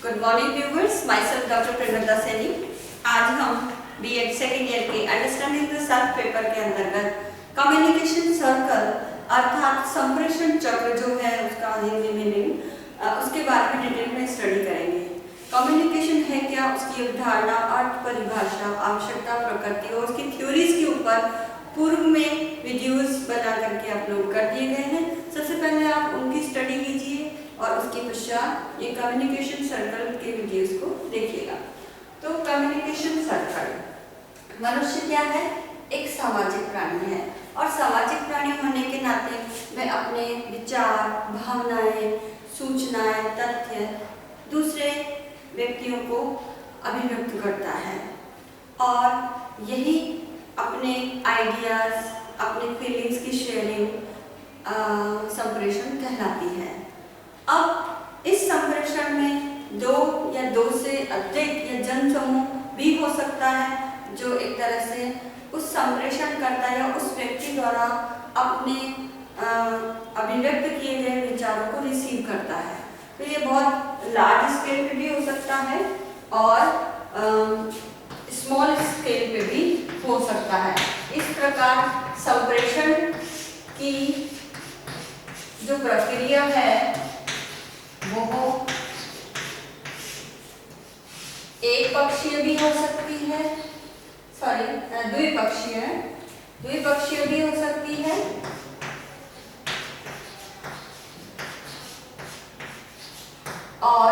Good morning viewers, myself doctor Prerna Saini. आज हम BEd second year के अंडरस्टैंडिंग द सेल्फ पेपर के अंतर्गत कम्युनिकेशन सर्कल अर्थात संप्रेषण चक्र जो है उसका हिंदी मीनिंग उसके बारे में डिटेल में स्टडी करेंगे। कम्युनिकेशन है क्या, उसकी अवधारणा, अर्थ, परिभाषा, आवश्यकता, प्रकृति और उसकी थ्योरीज के ऊपर पूर्व में वीडियोस बना करके अपलोड कर दिए गए हैं। सबसे पहले आप उनकी स्टडी कीजिए और उसके पश्चात ये कम्युनिकेशन सर्कल के वीडियोस को देखिएगा। तो कम्युनिकेशन सर्कल, मनुष्य क्या है? एक सामाजिक प्राणी है और सामाजिक प्राणी होने के नाते वह अपने विचार, भावनाएं, सूचनाएं, तथ्य दूसरे व्यक्तियों को अभिव्यक्त करता है और यही अपने आइडियाज, अपने फीलिंग्स की शेयरिंग संप्रेषण कहलाती है। अब इस संप्रेषण में दो या दो से अधिक या जनसमूह भी हो सकता है जो एक तरह से उस संप्रेषण करता या उस व्यक्ति द्वारा अपने अभिव्यक्त किए गए विचारों को रिसीव करता है। तो ये बहुत लार्ज स्केल पे भी हो सकता है और स्मॉल स्केल पे भी हो सकता है। इस प्रकार संप्रेषण की जो प्रक्रिया है वो एक पक्षीय भी हो सकती है, द्विपक्षीय भी हो सकती है और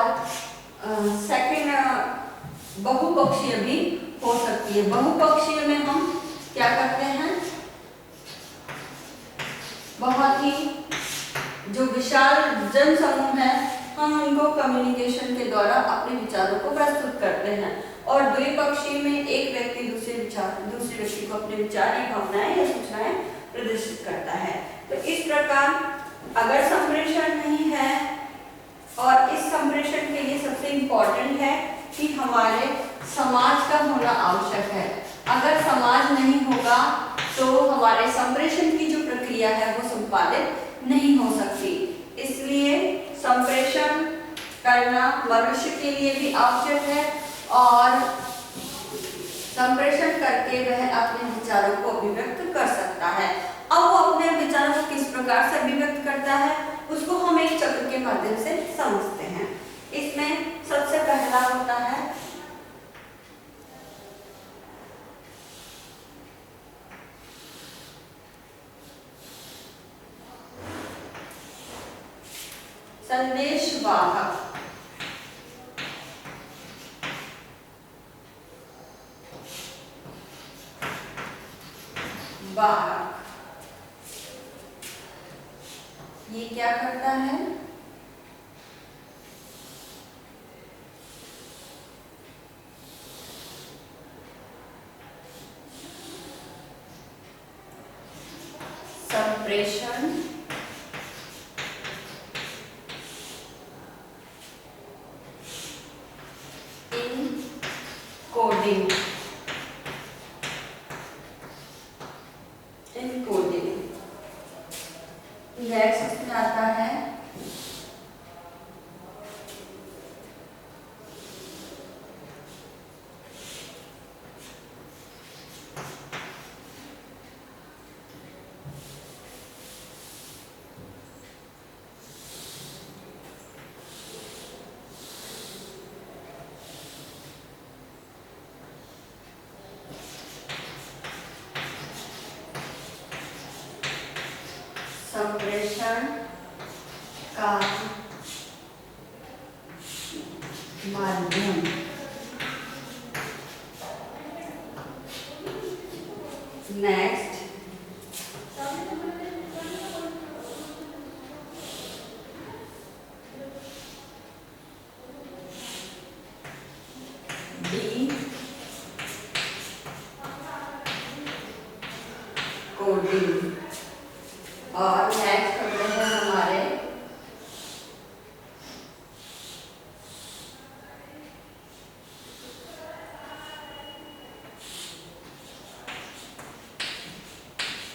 सेकंड बहुपक्षीय भी हो सकती है। बहुपक्षीय में हम क्या करते हैं, बहुत ही जो विशाल जनसमूह है हम उनको कम्युनिकेशन के द्वारा अपने विचारों को प्रस्तुत करते हैं और द्विपक्षीय में एक व्यक्ति दूसरे व्यक्ति को अपने विचार या भावनाएं या सूचनाएं प्रदर्शित करता है। तो इस प्रकार अगर संप्रेषण नहीं है और इस संप्रेषण के लिए सबसे इम्पोर्टेंट है कि हमारे समाज का होना आवश्यक है। अगर समाज नहीं होगा तो हमारे संप्रेषण की जो प्रक्रिया है वो संपादित नहीं हो सकती। इसलिए संप्रेषण करना मनुष्य के लिए भी आवश्यक है और संप्रेषण करके वह अपने विचारों को अभिव्यक्त कर सकता है। अब वो अपने विचारों को किस प्रकार से अभिव्यक्त करता है उसको हम एक चक्र के माध्यम से समझते हैं। इसमें सबसे पहला होता है संदेशवाहक। ये क्या करता है? संप्रेषण इनकोडिंग। नेक्स्ट इसमें आता है संप्रेषण का माध्यम। नेक्स्ट कोडिंग और नेक्स्ट होते हैं हमारे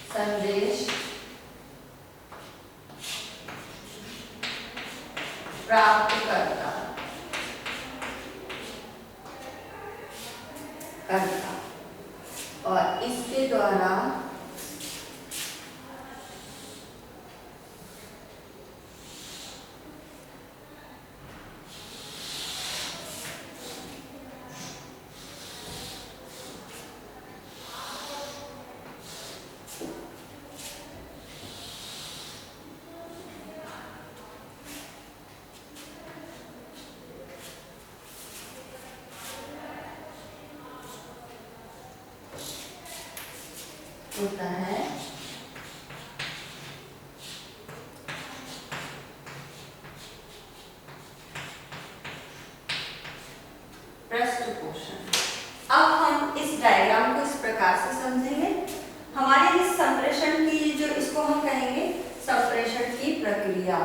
संदेश प्राप्त करता। कर्ता, और इसके द्वारा होता है पृष्ठपोषण। अब हम इस डायग्राम को इस प्रकार से समझेंगे। हमारे इस संप्रेषण की जो इसको हम कहेंगे संप्रेषण की प्रक्रिया।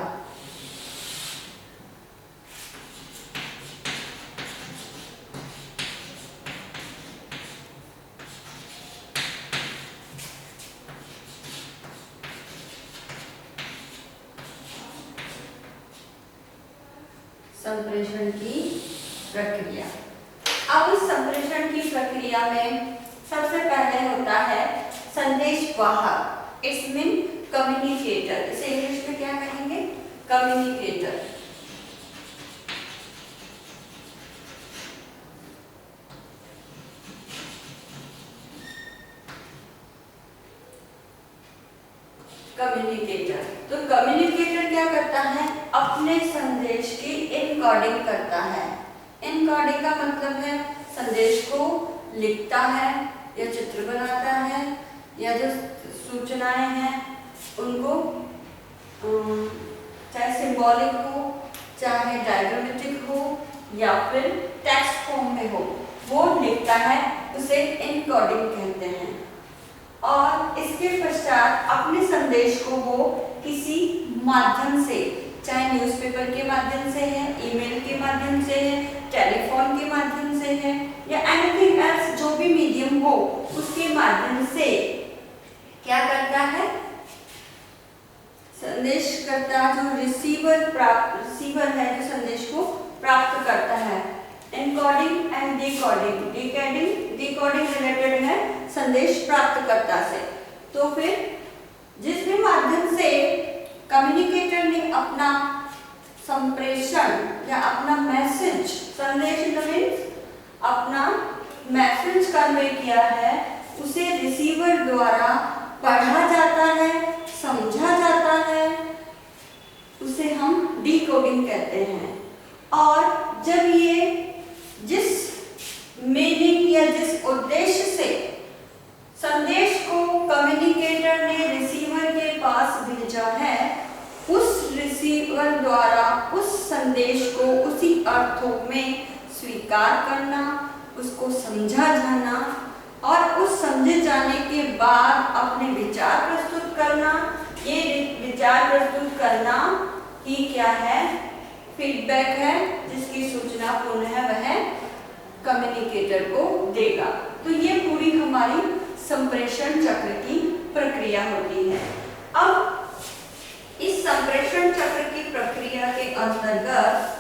संप्रेषण की प्रक्रिया। अब इस संप्रेषण की प्रक्रिया में सबसे पहले होता है संदेश वाहक, इट्स मीन कम्युनिकेटर। इसे इंग्लिश में क्या कहेंगे? कम्युनिकेटर। कम्युनिकेटर, तो कम्युनिकेटर क्या करता है? अपने संदेश की एनकोडिंग करता है। एनकोडिंग का मतलब है संदेश को लिखता है या चित्र बनाता है, या जो सूचनाएं हैं उनको चाहे सिंबॉलिक हो, चाहे डायग्रामेटिक हो, या फिर टेक्स्ट फॉर्म में हो, वो लिखता है, उसे एनकोडिंग कहते हैं। और इसके पश्चात अपने संदेश को वो किसी माध्यम से, चाहे न्यूज़पेपर के माध्यम से है, ईमेल के माध्यम से है, टेलीफोन के माध्यम से है, या एनीथिंग एल्स, जो भी मीडियम हो उसके माध्यम से क्या करता है? संदेशकर्ता जो रिसीवर है, जो संदेश को प्राप्त करता है। Encoding and decoding. Decoding related है संदेश प्राप्तकर्ता से। तो फिर जिस भी माध्यम से कम्युनिकेटर ने अपना संप्रेषण या अपना मैसेज, संदेश मीन्स अपना मैसेज कन्वे किया है, उसे रिसीवर द्वारा पढ़ा जाता है, समझा जाता है, उसे हम डिकोडिंग कहते हैं। और जब ये जिस मीनिंग या जिस उद्देश्य से संदेश को कम्युनिकेटर ने रिसीवर के पास भेजा है, उस रिसीवर द्वारा उस संदेश को उसी अर्थों में स्वीकार करना, उसको समझा जाना, और उस समझे जाने के बाद अपने विचार प्रस्तुत करना। ये विचार प्रस्तुत करना ही क्या है? फीडबैक है, जिसकी सूचना पुनः वह कम्युनिकेटर को देगा। तो ये पूरी हमारी संप्रेषण चक्र की प्रक्रिया होती है। अब इस संप्रेषण चक्र की प्रक्रिया के अंतर्गत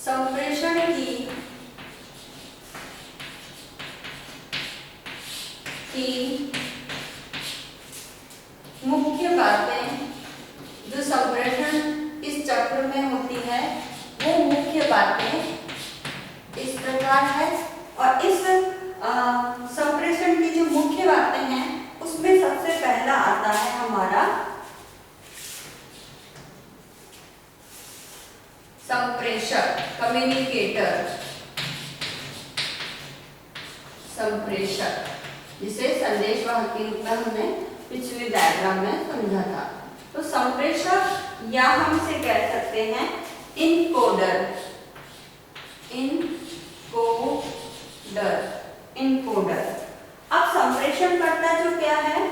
संप्रेषण की मुख्य बातें, जो संप्रेषण इस चक्र में होती है, वो मुख्य बातें इस प्रकार है। और इस संप्रेषण की जो मुख्य बातें हैं, उसमें सबसे पहला आता है हमारा संप्रेषक, कम्युनिकेटर। संप्रेषक, जिसे संदेश वाहक के रूप में हमने पिछले डायग्राम में समझा था। तो संप्रेषक या हम इसे कह सकते हैं इनकोडर। इनकोडर। अब संप्रेषण करता जो क्या है?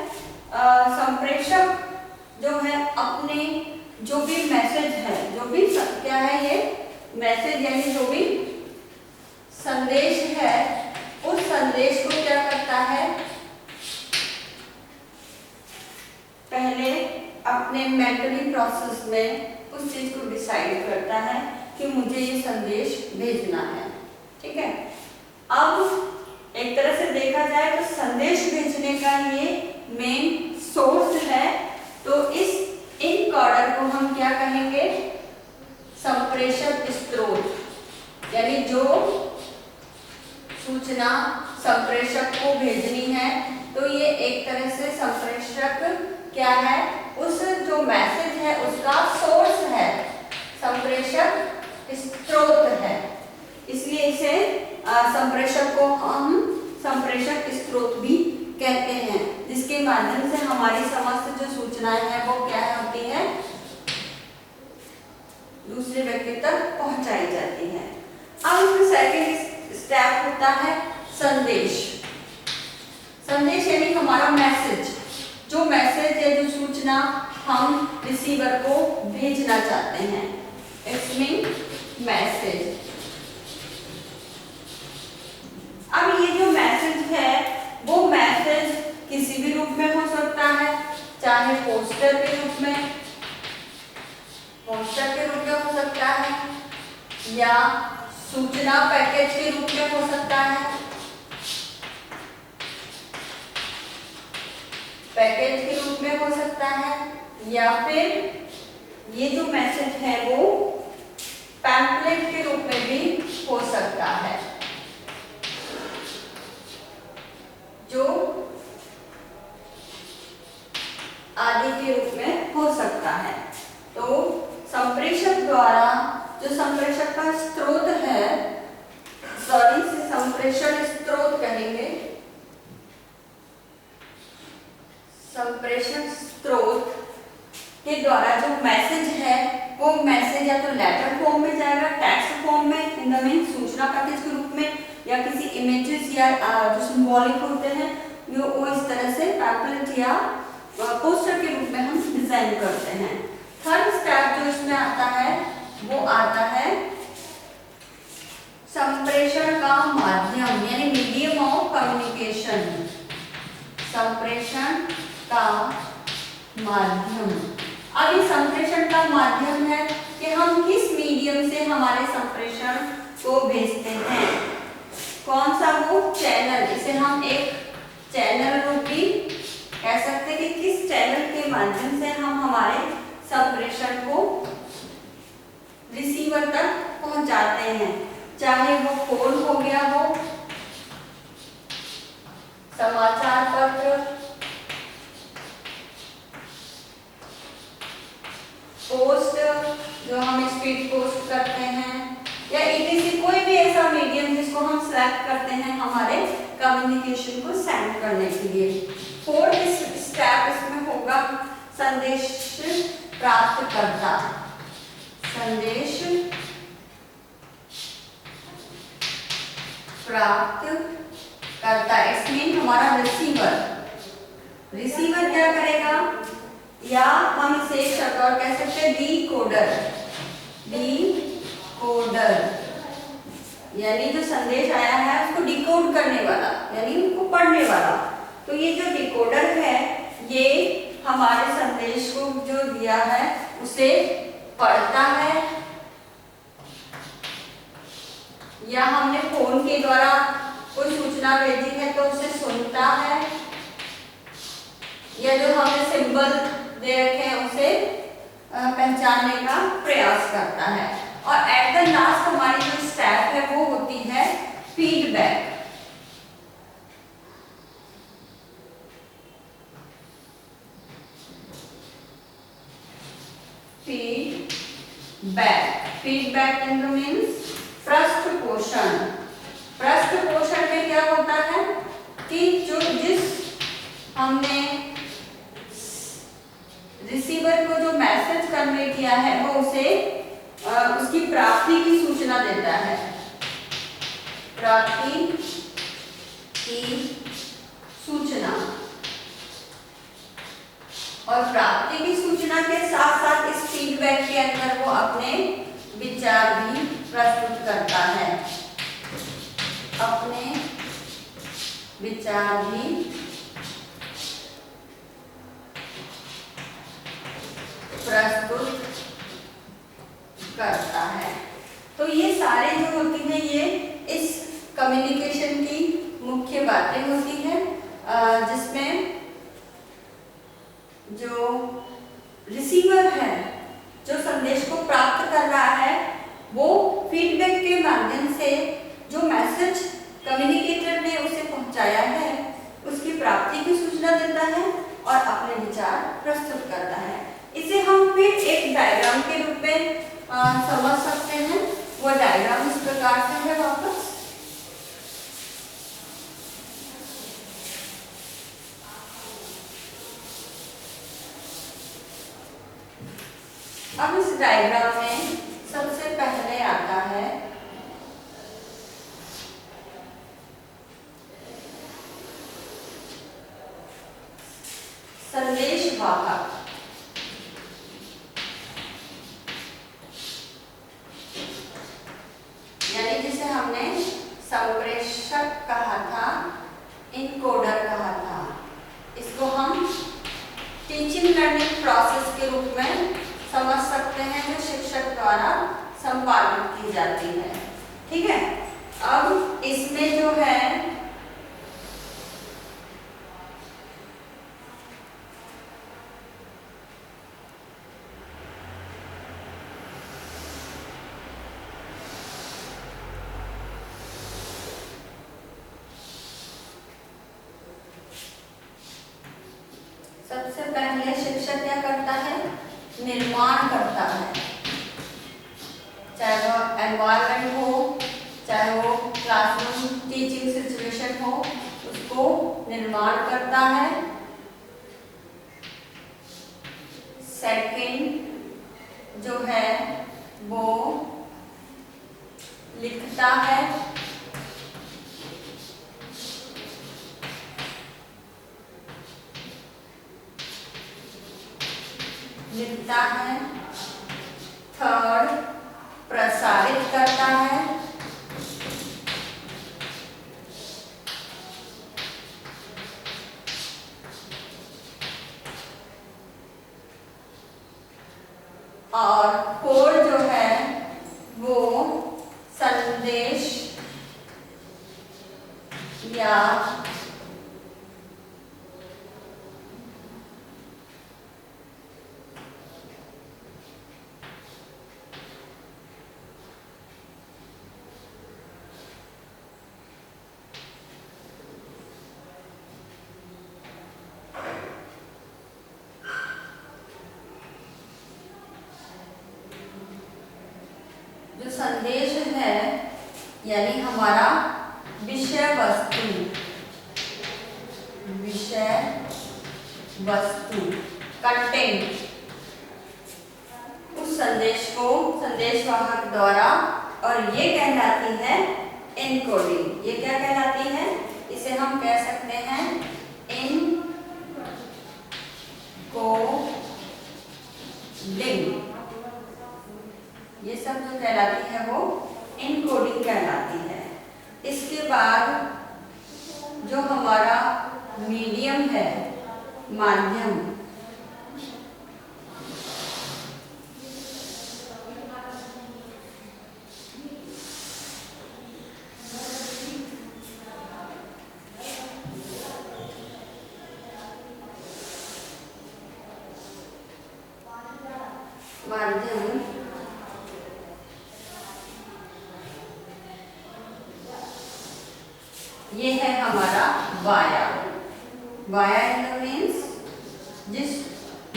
संप्रेषक जो है अपने जो भी मैसेज है, जो भी क्या है, ये मैसेज यानी जो भी संदेश है उस संदेश को क्या करता है, पहले अपने मेंटली प्रोसेस में उस चीज को डिसाइड करता है कि मुझे ये संदेश भेजना है। ठीक है, अब एक तरह से देखा जाए तो संदेश भेजने का ये मेन सोर्स है, तो इस इनकोडर को हम क्या कहेंगे, संप्रेषक स्रोत, यानी जो सूचना संप्रेषक को भेजनी है, तो ये एक तरह से संप्रेषक क्या है, उस जो मैसेज है उसका सोर्स है, संप्रेषक स्रोत है, इसलिए इसे संप्रेषक को हम संप्रेषक स्रोत भी कहते हैं, जिसके माध्यम से हमारी समस्त जो सूचनाएं हैं वो क्या होती है, दूसरे व्यक्ति तक पहुंचाई जाती है। अब इसमें सेकंड स्टेप होता है संदेश। संदेश यानी हमारा मैसेज, जो मैसेज है, जो सूचना हम रिसीवर को भेजना चाहते हैं, इट्स मीन मैसेज। अब ये जो मैसेज है वो मैसेज किसी भी रूप में हो सकता है, चाहे पोस्टर के रूप में हो सकता है, या सूचना पैकेज के रूप में हो सकता है, पैकेज के रूप में हो सकता है, या फिर ये जो मैसेज है वो पैम्फलेट के रूप में भी हो सकता है, जो आदि के रूप में हो सकता है। तो संप्रेषक द्वारा जो संप्रेषक का स्रोत है, सॉरी से संप्रेषण स्रोत कहेंगे, संप्रेषण स्रोत के द्वारा जो मैसेज है वो मैसेज या तो लेटर फॉर्म में जाएगा, टेक्स्ट फॉर्म में, इन द मीन सूचना पैकेज के रूप में, या किसी इमेजेस या जो सिंबॉलिक होते हैं वो इस तरह से पैम्फलेट या पोस्टर के रूप में हम डिजाइन करते हैं। थर्ड स्टेप जो इसमें आता है वो आता है संप्रेषण का माध्यम, यानी मीडियम ऑफ कम्युनिकेशन, संप्रेषण का माध्यम। अब ये संप्रेषण का माध्यम है कि हम किस मीडियम से हमारे संप्रेषण को भेजते हैं, कौन सा वो चैनल, इसे हम एक चैनल रूप भी कह सकते हैं कि किस चैनल के माध्यम से हम हमारे संप्रेषण को रिसीवर तक पहुंचाते हैं, चाहे वो फोन हो गया हो, समाचार पत्र, पोस्ट जो हम स्पीड पोस्ट करते हैं, या इटीसी कोई भी ऐसा मीडियम जिसको हम सिलेक्ट करते हैं हमारे कम्युनिकेशन को सेंड करने के लिए। फोर्थ स्टेप इसमें होगा संदेश प्राप्त करता, संदेश प्राप्त करता, इसमें हमारा रिसीवर, रिसीवर क्या करेगा, या हम इसे एक शब्द और कह सकते हैं डीकोडर, डीकोडर यानी जो संदेश आया है उसको डिकोड करने वाला, यानी उनको पढ़ने वाला। तो ये जो डिकोडर है ये हमारे संदेश को जो दिया है उसे पढ़ता है, या हमने फोन के द्वारा कोई सूचना भेजी है तो उसे सुनता है, या जो हमने सिंबल दे रखे हैं उसे पहचानने का प्रयास करता है। और एट द लास्ट हमारी जो स्टेप है वो होती है feedback. Feedback in the means पृष्ठपोषण। पृष्ठपोषण में क्या होता है कि जो जिस हमने रिसीवर को जो मैसेज कन्वे किया है वो उसे उसकी प्राप्ति की सूचना देता है, प्राप्ति की सूचना, और प्राप्ति की सूचना के साथ साथ इस फीडबैक के अंदर वो अपने विचार भी प्रस्तुत करता है। विचार भी प्रस्तुत करता है। तो ये सारे जो होती हैं ये इस कम्युनिकेशन की मुख्य बातें होती हैं, जिसमें जो रिसीवर है, जो संदेश को प्राप्त कर रहा है, वो फीडबैक के माध्यम से जो मैसेज कम्युनिकेटर ने उसे पहुंचाया है उसकी प्राप्ति की सूचना देता है और अपने विचार प्रस्तुत करता है। इसे हम फिर एक डायग्राम के रूप में समझ सकते हैं। वो डायग्राम इस प्रकार से है वापस। अब इस डायग्राम में सबसे पहले आता है संदेश वाहक। यानी जिसे हमने संप्रेषक कहा था, इनकोडर कहा था। इसको हम टीचिंग लर्निंग प्रोसेस के रूप में समझ सकते हैं, जो शिक्षक द्वारा संपादित की जाती है। ठीक है। अब इसमें जो है सबसे पहले शिक्षक क्या करता है? निर्माण करता है। चाहे वो एनवायरनमेंट हो, चाहे वो क्लासरूम टीचिंग सिचुएशन हो, उसको निर्माण करता है। सेकंड जो है वो लिखता है। लिखता है। थर्ड प्रसारित करता है। और फोर्थ जो है वो संदेश या जो संदेश है यानी हमारा विषय वस्तु कंटेंट, उस संदेश को संदेशवाहक द्वारा, और ये कहलाती है एनकोडिंग। ये क्या कहलाती है? इसे हम कह सकते हैं एनकोडिंग। ये सब जो कहलाती है वो एनकोडिंग कहलाती है। इसके बाद जो हमारा मीडियम है, माध्यम, ये है हमारा via. Via in the means जिस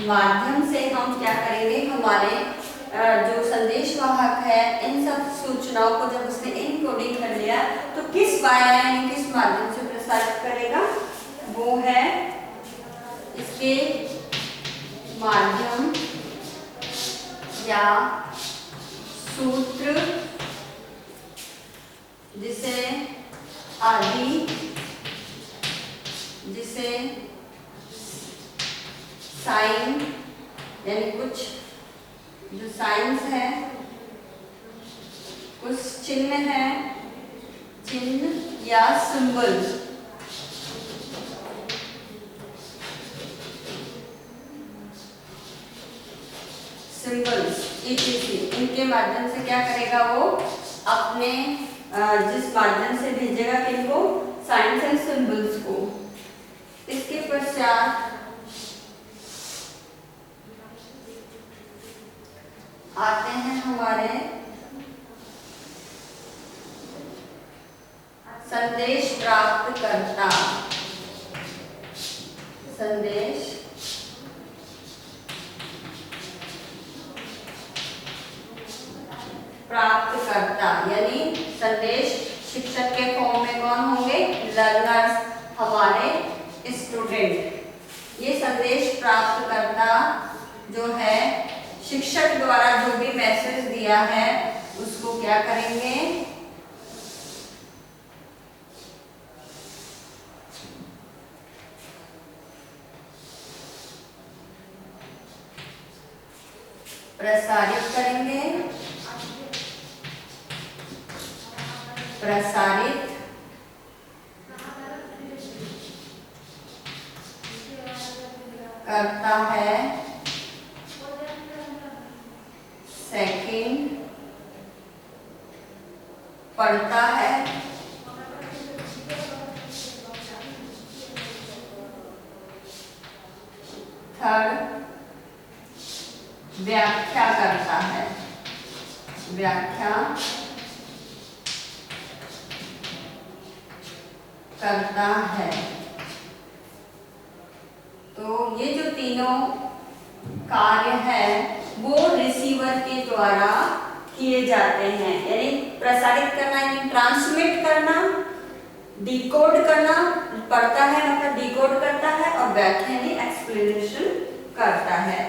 माध्यम से हम क्या करेंगे, हमारे जो संदेशवाहक है इन सब सूचनाओं को जब उसने एनकोडिंग कर लिया तो किस वाया यानी किस माध्यम से प्रसारित करेगा? वो है इसके माध्यम या सूत्र, जिसे आदि, जिसे साइन यानी कुछ जो साइंस है, कुछ चिन्ह है, चिन्ह या सिंबल सिंबल्स etc इनके माध्यम से क्या करेगा वो अपने जिस माध्यम से भेजेगा किनको साइंस एंड सिंबल्स को। इसके पश्चात आते हैं हमारे संदेश प्राप्त करता। संदेश प्राप्त करता यानी संदेश शिक्षक के फॉर्म में कौन होंगे, लर्नर्स, हमारे स्टूडेंट। ये संदेश प्राप्त करता जो है शिक्षक द्वारा जो भी मैसेज दिया है उसको क्या करेंगे, प्रसारित करेंगे। प्रसारित करता है। सेकंड पढ़ता है। थर्ड व्याख्या करता है। व्याख्या करता है। तो ये जो तीनों कार्य है वो रिसीवर के द्वारा किए जाते हैं। यानी प्रसारित करना यानी ट्रांसमिट करना, डिकोड करना, पढ़ता है मतलब डिकोड करता है, और व्याख्या यानी एक्सप्लेनेशन करता है।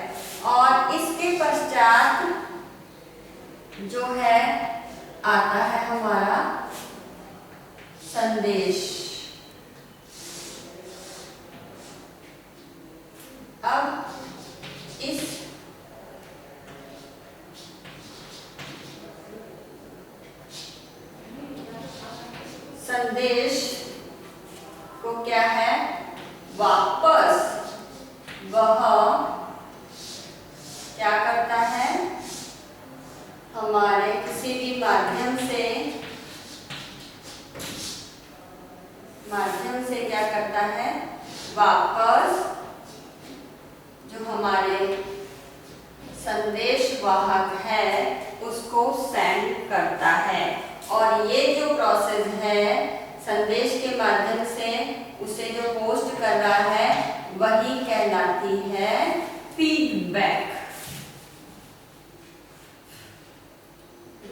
और इसके पश्चात जो है आता है हमारा संदेश। अब इस संदेश को क्या है वापस वह क्या करता है, हमारे किसी भी माध्यम से क्या करता है वापस जो हमारे संदेश वाहक है उसको सेंड करता है। और ये जो प्रोसेस है संदेश के माध्यम से उसे जो पोस्ट कर रहा है वही कहलाती है फीडबैक।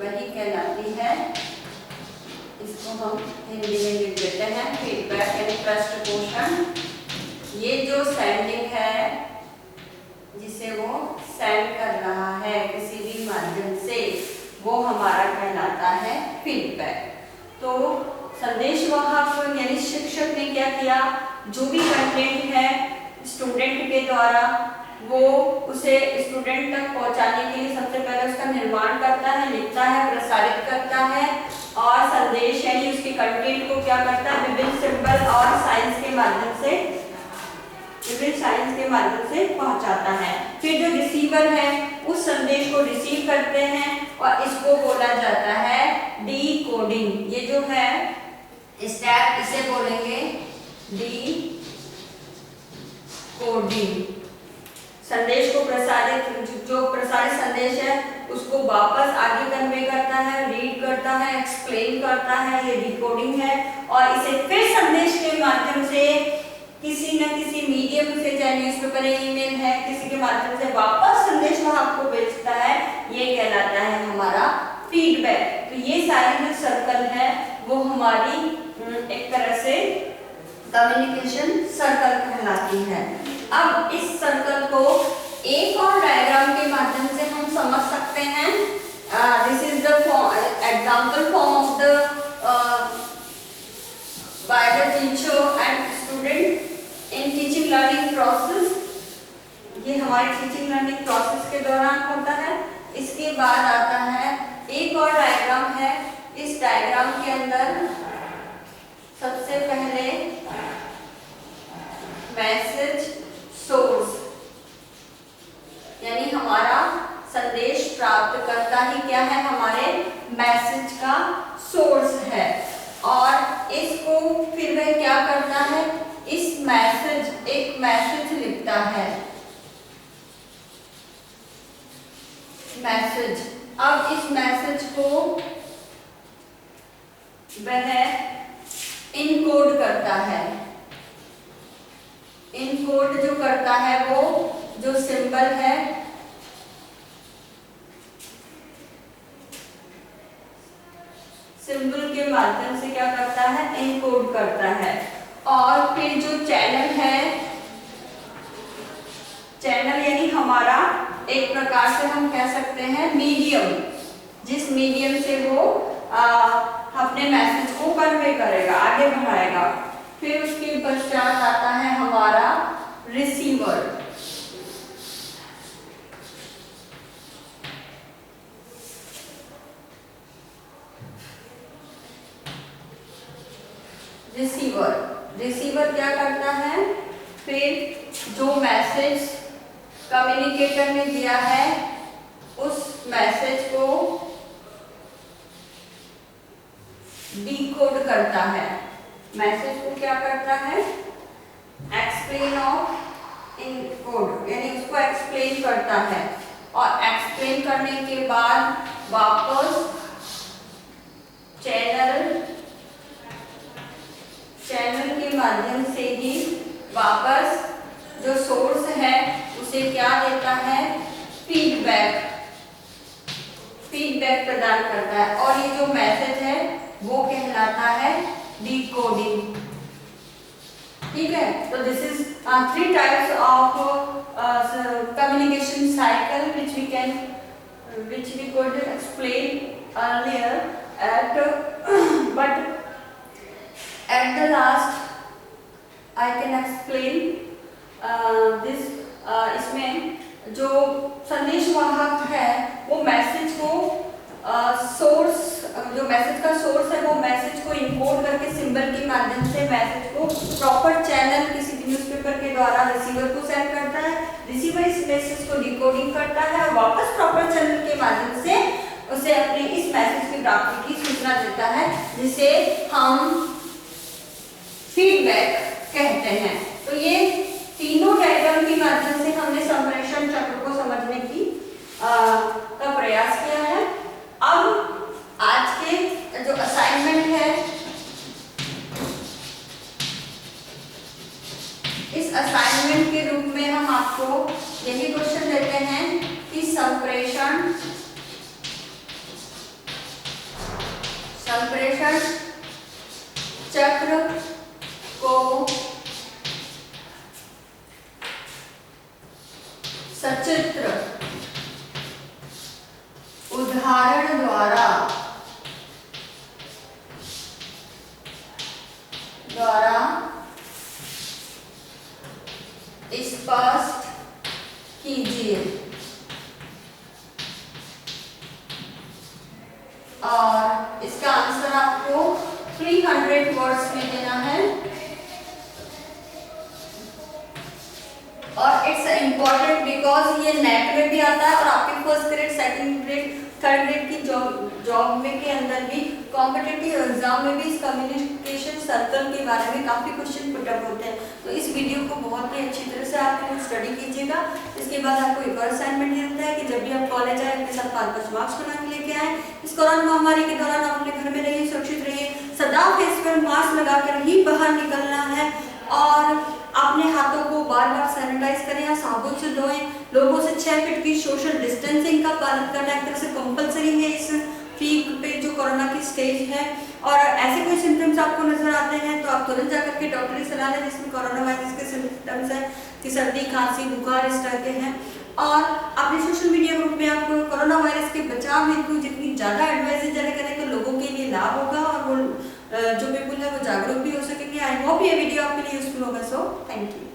वही कहलाती है, इसको हम हिंदी में लिख देते हैं फीडबैक यानी पृष्ठपोषण। ये जो सेंडिंग है जिसे वो सेंड कर रहा है किसी भी माध्यम से वो हमारा कहलाता है फीडबैक। तो संदेश वाहक यानी शिक्षक ने क्या किया, जो भी कंटेंट है स्टूडेंट के द्वारा वो उसे स्टूडेंट तक पहुंचाने के लिए सबसे पहले उसका निर्माण करता है, लिखता है, प्रसारित करता है और संदेश यानी उसके कंटेंट को क्या करता है विभिन्न सिंबल और साइंस के माध्यम से पहुंचाता है। फिर जो रिसीवर है उस संदेश को रिसीव करते हैं और इसको बोला जाता है डिकोडिंग। ये जो है स्टेप इसे बोलेंगे डिकोडिंग। संदेश को जो प्रसारित संदेश है उसको वापस आगे कन्वे करता है, रीड करता है, एक्सप्लेन करता है, ये डिकोडिंग है। और इसे फिर संदेश के माध्यम से किसी न किसी मीडियम से, चाहे न्यूज़पेपर है, ईमेल है, किसी के माध्यम से वापस संदेश वाहक को भेजता है, ये कहलाता है हमारा फीडबैक। तो ये सारी जो सर्कल है वो हमारी एक तरह से कम्युनिकेशन सर्कल कहलाती है। अब इस सर्कल को एक और डायग्राम के माध्यम से हम समझ सकते हैं। This is the example form of the by the teacher and student in teaching learning process. ये हमारे टीचिंग लर्निंग प्रोसेस के दौरान होता है। इसके बाद आता है एक और डायग्राम है। इस डायग्राम के अंदर सबसे पहले मैसेज सोर्स यानी हमारा संदेश प्राप्त करता ही क्या है, हमारे मैसेज का सोर्स है। और इसको फिर वह क्या करता है, इस मैसेज, एक मैसेज लिखता है, मैसेज। अब इस मैसेज को वह इनकोड करता है। इनकोड जो करता है वो जो सिंबल है, सिंबल के माध्यम से क्या करता है, इनकोड करता है। और फिर जो चैनल है, चैनल यानी हमारा एक प्रकार से हम कह सकते हैं मीडियम, जिस मीडियम से वो अपने मैसेज को कन्वे करेगा, आगे बढ़ाएगा। फिर उसके पश्चात आता है हमारा रिसीवर। रिसीवर क्या करता है, फिर जो मैसेज कम्युनिकेटर ने दिया है उस मैसेज को डिकोड करता है। मैसेज को क्या करता है, एक्सप्लेन ऑफ इन कोड, यानी उसको एक्सप्लेन करता है। और एक्सप्लेन करने के बाद वापस चैनल के माध्यम से ही वापस जो सोर्स है उसे क्या देता है, फीडबैक प्रदान करता है। और ये जो मैसेज है वो कहलाता है डिकोडिंग। ठीक है, तो this is 3 types of communication cycle which we could explain earlier but at the last I can explain this इसमें जो संदेशवाहक है वो मैसेज को सोर्स, जो मैसेज का सोर्स है वो मैसेज को इनकोड करके सिंबल के माध्यम से मैसेज को प्रॉपर चैनल किसी न्यूज़पेपर के द्वारा रिसीवर को सेंड करता है। रिसीवर इस मैसेज को डिकोडिंग करता है और वापस प्रॉपर चैनल के माध्यम से उसे अपने इस मैसेज की प्राप्ति की सूचना देता है, जिसे हम फीडबैक कहते हैं। तो ये तीनों डायग्राम के माध्यम से हमने संप्रेषण चक्र को समझने की का प्रयास किया है। अब आज के जो असाइनमेंट है, इस असाइनमेंट के रूप में हम आपको यही क्वेश्चन देते हैं कि संप्रेषण चक्र को सचित्र उदाहरण द्वारा स्पष्ट कीजिए। और इसका आंसर आपको 300 वर्ड्स में देना है। और इट्स इम्पोर्टेंट बिकॉज ये नेट में भी आता है और आपके first grade, second grade, third grade की जॉब में के अंदर भी, कॉम्पिटिटिव एग्जाम में भी इस कम्युनिकेशन सर्कल के बारे में काफी क्वेश्चन पुट अप होते हैं। तो इस वीडियो को बहुत ही अच्छी तरह से आप स्टडी कीजिएगा। इसके बाद आपको एक और असाइनमेंट देता है कि जब भी आप कॉलेज आए अपने साथ 5 मार्क्स बना के लेके आए। इस कोरोना महामारी के दौरान आप अपने घर में रहिए, सुरक्षित रहिए, सदा फेस पर मास्क लगाकर ही बाहर निकलना है और अपने हाथों को बार-बार सैनिटाइज करें या साबुन से धोएं। लोगों से 6 फीट की सोशल डिस्टेंसिंग का पालन करना एक तरह से कंपलसरी है इस पीक पे जो कोरोना की स्टेज है। और ऐसे कोई सिम्टम्स आपको नजर आते हैं तो आप तुरंत जाकर के डॉक्टरी सलाह लें, जिसमें कोरोना वायरस के सिम्टम्स हैं कि सर्दी, खांसी, बुखार इस तरह के हैं। और अपने सोशल मीडिया ग्रुप में आप कोरोना वायरस के बचाव हेतु जितनी ज़्यादा एडवाइस जारी करें तो लोगों के लिए लाभ होगा और वो जो पीपल है वो जागरूक भी हो सकेंगे। आई होप ये वीडियो आपके लिए यूजफुल होगा। So thank you.